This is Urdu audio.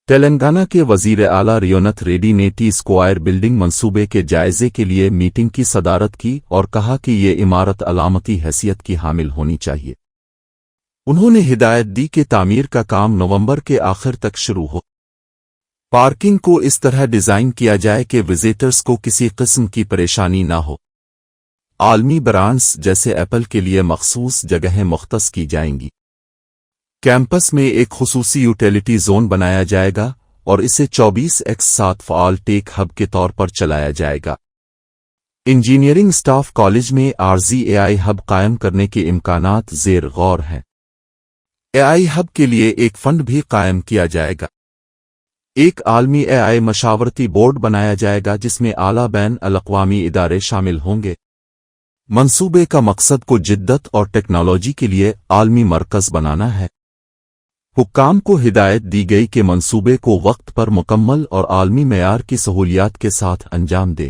تلنگانہ کے وزیر اعلیٰ ریونت ریڈی نے ٹی اسکوائر بلڈنگ منصوبے کے جائزے کے لیے میٹنگ کی صدارت کی اور کہا کہ یہ عمارت علامتی حیثیت کی حامل ہونی چاہیے۔ انہوں نے ہدایت دی کہ تعمیر کا کام نومبر کے آخر تک شروع ہو۔ پارکنگ کو اس طرح ڈیزائن کیا جائے کہ وزیٹرز کو کسی قسم کی پریشانی نہ ہو۔ عالمی برانڈز جیسے ایپل کے لیے مخصوص جگہیں مختص کی جائیں گی۔ کیمپس میں ایک خصوصی یوٹیلیٹی زون بنایا جائے گا اور اسے 24/7 فعال ٹیک ہب کے طور پر چلایا جائے گا۔ انجینئرنگ سٹاف کالج میں عارضی اے آئی ہب قائم کرنے کے امکانات زیر غور ہیں۔ اے آئی ہب کے لیے ایک فنڈ بھی قائم کیا جائے گا۔ ایک عالمی اے آئی مشاورتی بورڈ بنایا جائے گا جس میں اعلیٰ بین الاقوامی ادارے شامل ہوں گے۔ منصوبے کا مقصد کو جدت اور ٹیکنالوجی کے لیے عالمی مرکز بنانا ہے۔ حکام کو ہدایت دی گئی کہ منصوبے کو وقت پر مکمل اور عالمی معیار کی سہولیات کے ساتھ انجام دے۔